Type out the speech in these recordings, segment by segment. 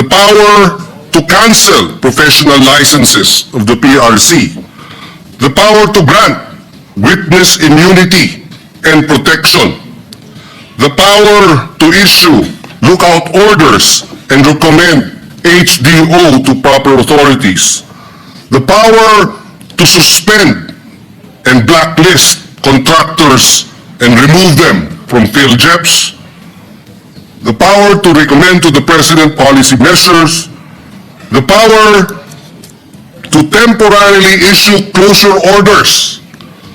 power to cancel professional licenses of the PRC, the power to grant witness immunity and protection, the power to issue lookout orders and recommend HDO to proper authorities, the power to suspend and blacklist contractors and remove them from PhilJeps, the power to recommend to the President policy measures, the power to temporarily issue closure orders,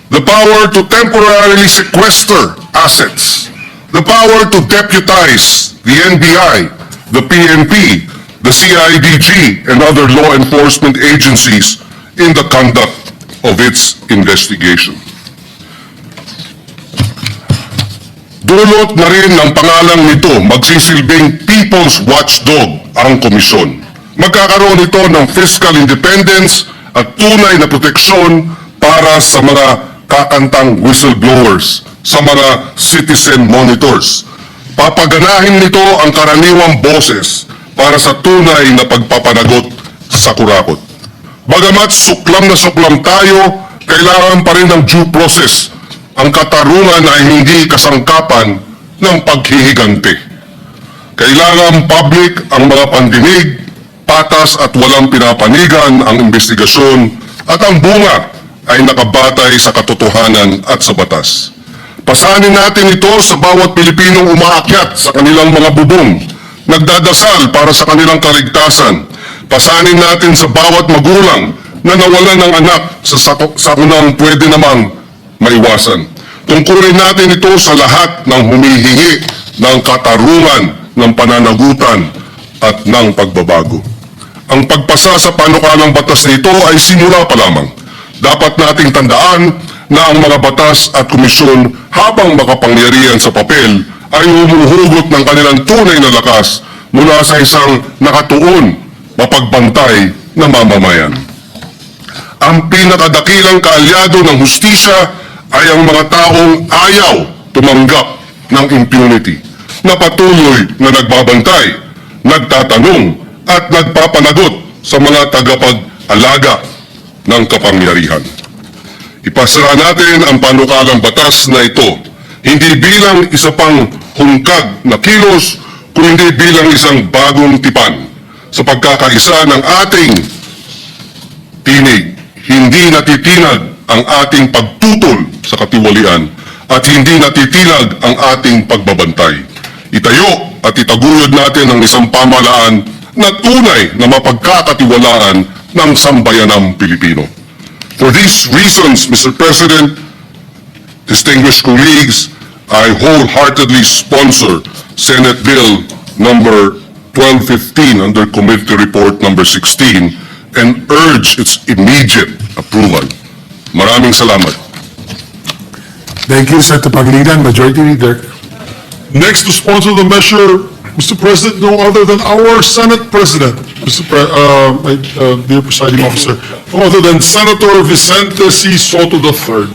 the power to temporarily sequester assets, the power to deputize the NBI, the PNP, the CIDG, and other law enforcement agencies in the conduct of its investigation. Dulot na rin ng pangalang nito, magsisilbing People's Watchdog ang komisyon. Magkakaroon ito ng fiscal independence at tunay na proteksyon para sa mga kakantang whistleblowers, sa mga citizen monitors. Papaganahin nito ang karaniwang boses para sa tunay na pagpapanagot sa kurakot. Bagamat suklam na suklam tayo, kailangan pa rin ng due process. Ang katarungan ay hindi kasangkapan ng paghihigante. Kailangan public ang mga pandinig, patas at walang pinapanigan ang investigasyon at ang bunga ay nakabatay sa katotohanan at sa batas. Pasanin natin ito sa bawat Pilipinong umaakyat sa kanilang mga bubong, nagdadasal para sa kanilang kaligtasan. Pasanin natin sa bawat magulang na nawalan ng anak sa sakunang pwede namang maiwasan. Tungkulin natin ito sa lahat ng humihingi ng katarungan, ng pananagutan at ng pagbabago. Ang pagpasa sa panukalang batas nito ay simula pa lamang. Dapat nating tandaan na ang mga batas at komisyon habang makapangyarihan sa papel ay humuhugot ng kanilang tunay na lakas mula sa isang nakatuon, mapagbantay na mamamayan. Ang pinakadakilang kaalyado ng hustisya ay ang mga taong ayaw tumanggap ng impunity, na patuloy na nagbabantay, nagtatanong at nagpapanagot sa mga tagapag-alaga ng kapangyarihan. Ipasara natin ang panukalang batas na ito, hindi bilang isa pang hungkag na kilos, kundi bilang isang bagong tipan sa pagkakaisa ng ating tinig. Hindi natitinag ang ating pagtutol sa katiwalian at hindi natitinag ang ating pagbabantay. Itayo at itaguyod natin ang isang pamahalaan na tunay na mapagkakatiwalaan ng sambayanang Pilipino. For these reasons, Mr. President, distinguished colleagues, I wholeheartedly sponsor Senate Bill number 1215 under Committee Report number 16 and urge its immediate approval. Maraming salamat. Thank you, Senator Panginlinan, Majority Leader. Next to sponsor the measure, Mr. President, no other than our Senate President, dear Presiding Officer, no other than Senator Vicente C. Soto III.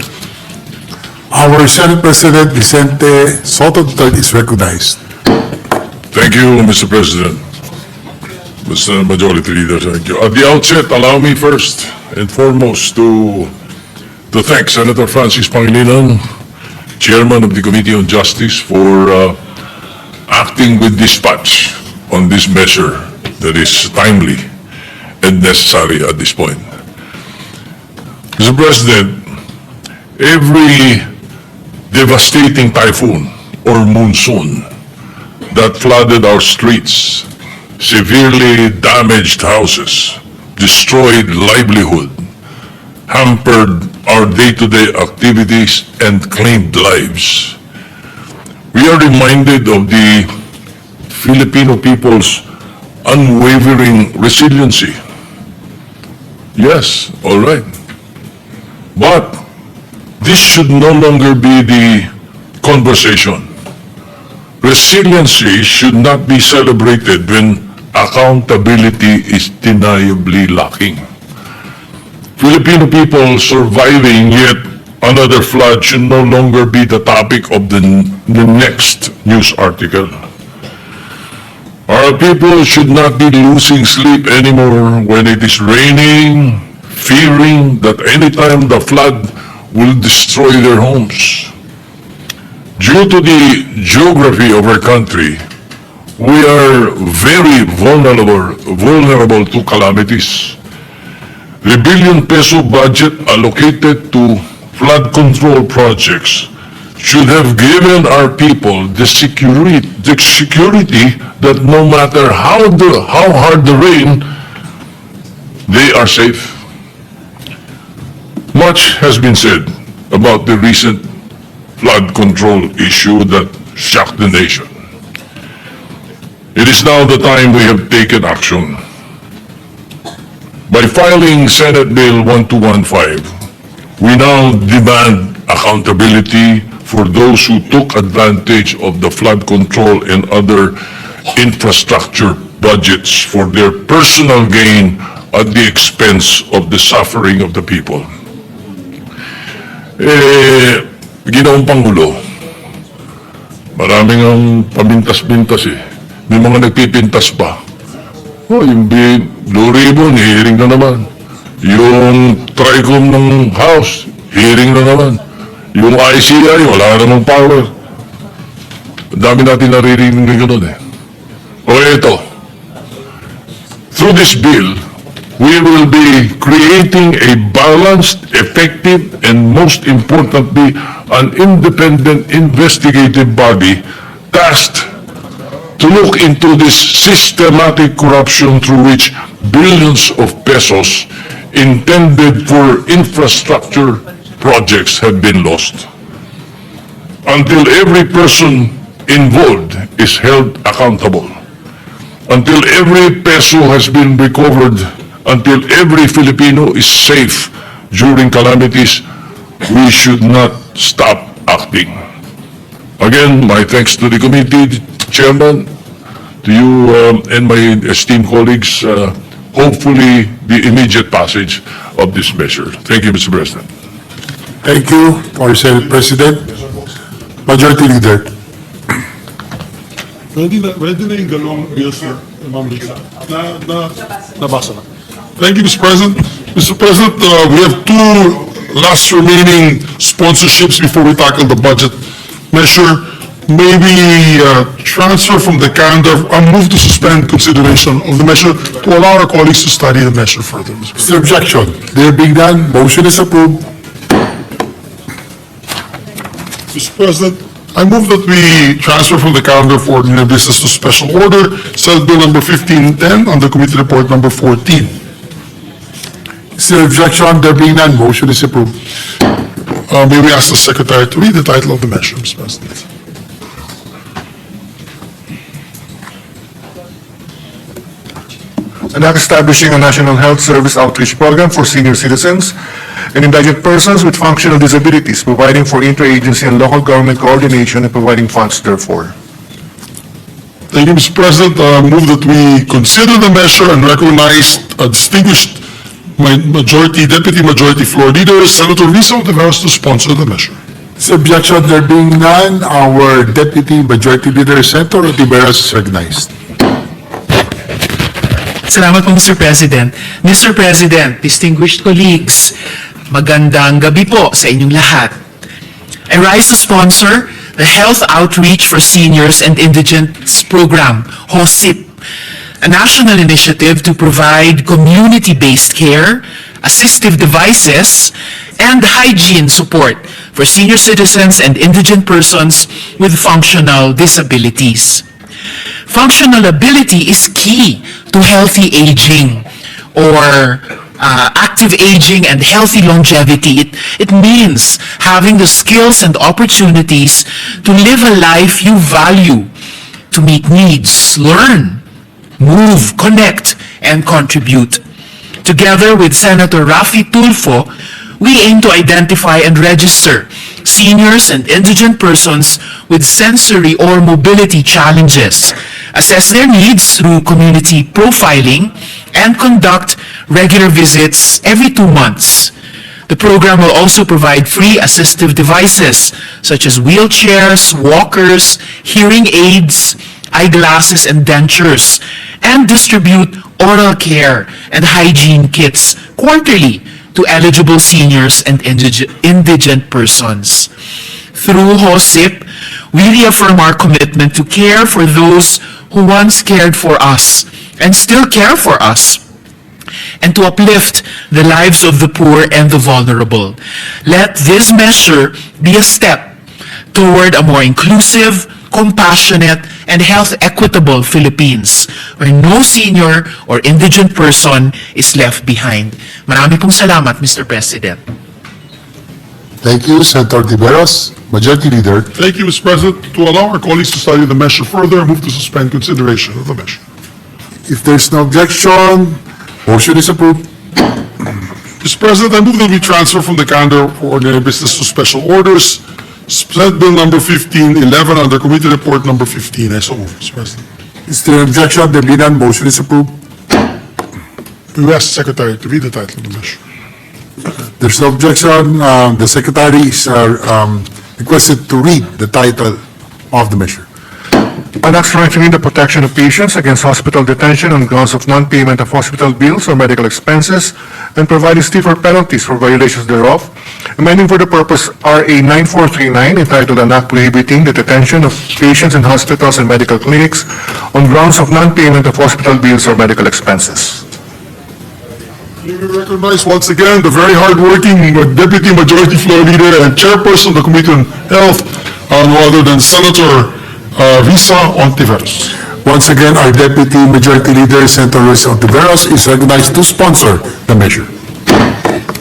Our Senate President, Vicente Soto III, is recognized. Thank you, Mr. President. Mr. Majority Leader, thank you. At the outset, allow me first and foremost to thank Senator Francis Panginlinan, Chairman of the Committee on Justice, for acting with dispatch on this measure that is timely and necessary at this point. Mr. President, every devastating typhoon or monsoon that flooded our streets, severely damaged houses, destroyed livelihood, hampered our day-to-day activities, and claimed lives. We are reminded of the Filipino people's unwavering resiliency. Yes, all right. But this should no longer be the conversation. Resiliency should not be celebrated when accountability is deniably lacking. Filipino people surviving yet another flood should no longer be the topic of the next news article. Our people should not be losing sleep anymore when it is raining, fearing that anytime the flood will destroy their homes. Due to the geography of our country, we are very vulnerable to calamities. The billion-peso budget allocated to flood control projects should have given our people the security that no matter how hard the rain, they are safe. Much has been said about the recent flood control issue that shocked the nation. It is now the time we have taken action. By filing Senate Bill 1215, we now demand accountability for those who took advantage of the flood control and other infrastructure budgets for their personal gain at the expense of the suffering of the people. Ginoong Pangulo, maraming ang pamintas-mintas eh. May mga nagpipintas pa. Oh, yung Blue Ribbon, hearing na naman. Yung Tricom ng House, hearing na naman. Yung ICI, wala namang power. Ang dami natin naririnig na gano'n eh. O eto, through this bill, we will be creating a balanced, effective, and most importantly, an independent investigative body tasked to look into this systematic corruption through which billions of pesos intended for infrastructure projects have been lost. Until every person involved is held accountable, until every peso has been recovered, until every Filipino is safe during calamities, we should not stop acting. Again, my thanks to the committee chairman, to you and my esteemed colleagues, hopefully the immediate passage of this measure. Thank you, Mr. President. Thank you, our Senate President. Majority Leader. Ready na yung galong bills na nabasa na. Thank you, Mr. President. Mr. President, we have two last remaining sponsorships before we tackle the budget measure. Maybe transfer from the calendar, move to suspend consideration of the measure to allow our colleagues to study the measure further, Mr. President. Is there objection? There being none, motion is approved. Mr. President, I move that we transfer from the calendar for ordinary business to special order, Senate Bill number 1510 on the committee report number 14. Is there objection? There being none, motion is approved. May we ask the Secretary to read the title of the measure, Mr. President? An act establishing a national health service outreach program for senior citizens and indigent persons with functional disabilities, providing for interagency and local government coordination and providing funds therefore. Thank you, Mr. President. Move that we consider the measure and recognize a distinguished Deputy Majority Floor Leader, Senator Risa Ontiveros, to sponsor the measure. Is there objection? There being none, our Deputy Majority Leader, Senator Ontiveros, is recognized. Salamat po, Mr. President. Mr. President, distinguished colleagues, magandang gabi po sa inyong lahat. I rise to sponsor the Health Outreach for Seniors and Indigents Program, HOSIP, a national initiative to provide community-based care, assistive devices, and hygiene support for senior citizens and indigent persons with functional disabilities. Functional ability is key to healthy aging or active aging and healthy longevity. It means having the skills and opportunities to live a life you value, to meet needs, learn, move, connect, and contribute. Together with Senator Rafi Tulfo, we aim to identify and register seniors and indigent persons with sensory or mobility challenges, assess their needs through community profiling, and conduct regular visits every 2 months. The program will also provide free assistive devices such as wheelchairs, walkers, hearing aids, eyeglasses and dentures, and distribute oral care and hygiene kits quarterly to eligible seniors and indigent persons. Through HOSIP, we reaffirm our commitment to care for those who once cared for us and still care for us, and to uplift the lives of the poor and the vulnerable. Let this measure be a step toward a more inclusive, compassionate, and health-equitable Philippines, where no senior or indigent person is left behind. Marami pong salamat, Mr. President. Thank you, Senator Tiveros, Majority Leader. Thank you, Mr. President. To allow our colleagues to study the measure further, I move to suspend consideration of the measure. If there's no objection, motion is approved. Mr. President, I move that we transfer from the calendar for ordinary business to special orders. Senate Bill number 1511 under Committee Report number 15. I so move, Mr. President. Is there an objection? There being none, motion is approved. We will ask the Secretary to read the title of the measure. There's no objection. The Secretary is requested to read the title of the measure. An act strengthening the protection of patients against hospital detention on grounds of non-payment of hospital bills or medical expenses and providing stiffer penalties for violations thereof, amending for the purpose RA 9439 entitled An Act Prohibiting the Detention of Patients in Hospitals and Medical Clinics on grounds of non-payment of hospital bills or medical expenses. We recognize once again the very hardworking Deputy Majority Floor Leader and Chairperson of the Committee on Health, no other than Senator Risa Ontiveros. Once again, our Deputy Majority Leader, Senator Risa Ontiveros, is recognized to sponsor the measure.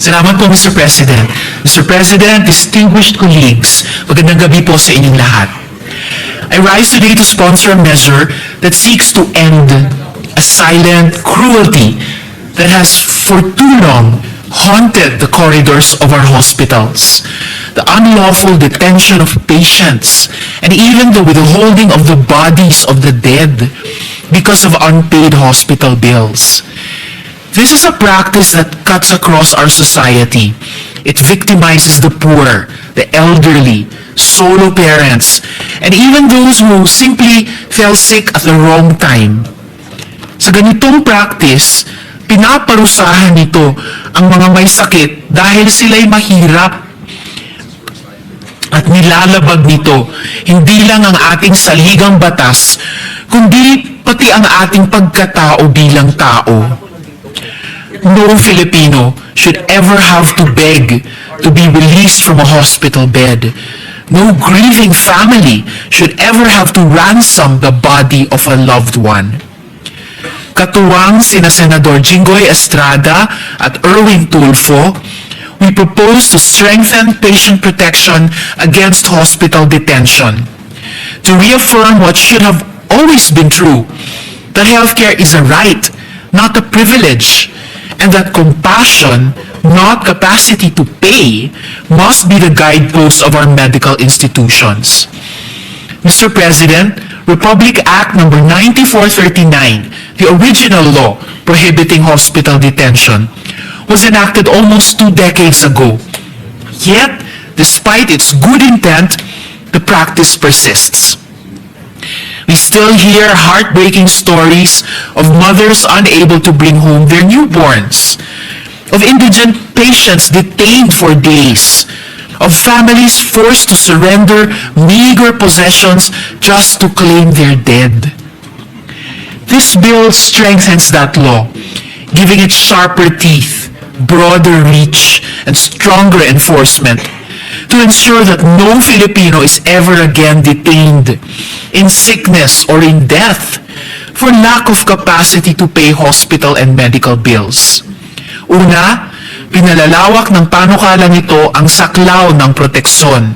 Salamat po, Mr. President. Mr. President, distinguished colleagues, magandang gabi po sa inyong lahat. I rise today to sponsor a measure that seeks to end a silent cruelty that has for too long haunted the corridors of our hospitals. The unlawful detention of patients and even the withholding of the bodies of the dead because of unpaid hospital bills. This is a practice that cuts across our society. It victimizes the poor, the elderly, solo parents, and even those who simply fell sick at the wrong time. Sa ganitong practice, pinaparusahan nito ang mga may sakit dahil sila'y mahirap. At nilalabag nito hindi lang ang ating saligang batas, kundi pati ang ating pagkatao bilang tao. No Filipino should ever have to beg to be released from a hospital bed. No grieving family should ever have to ransom the body of a loved one. Katuwang sina Senador Jinggoy Estrada at Erwin Tulfo, we propose to strengthen patient protection against hospital detention, to reaffirm what should have always been true, that healthcare is a right, not a privilege, and that compassion, not capacity to pay, must be the guidepost of our medical institutions. Mr. President, Republic Act No. 9439, the original law prohibiting hospital detention, was enacted almost 2 decades ago. Yet, despite its good intent, the practice persists. We still hear heartbreaking stories of mothers unable to bring home their newborns, of indigent patients detained for days, of families forced to surrender meager possessions just to claim their dead. This bill strengthens that law, giving it sharper teeth, broader reach, and stronger enforcement to ensure that no Filipino is ever again detained in sickness or in death for lack of capacity to pay hospital and medical bills. Una, pinalalawak ng panukalang ito ang saklaw ng proteksyon.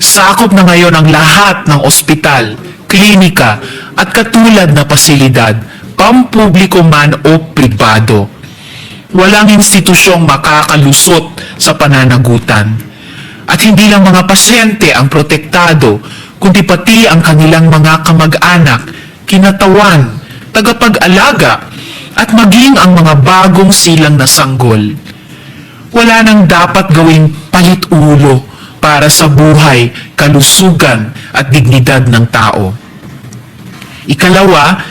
Sakop na ngayon ang lahat ng ospital, klinika, at katulad na pasilidad, pampubliko man o pribado. Walang institusyong makakalusot sa pananagutan. At hindi lang mga pasyente ang protektado, kundi pati ang kanilang mga kamag-anak, kinatawan, tagapag-alaga, at maging ang mga bagong silang na sanggol. Wala nang dapat gawing palit-ulo para sa buhay, kalusugan at dignidad ng tao. Ikalawa,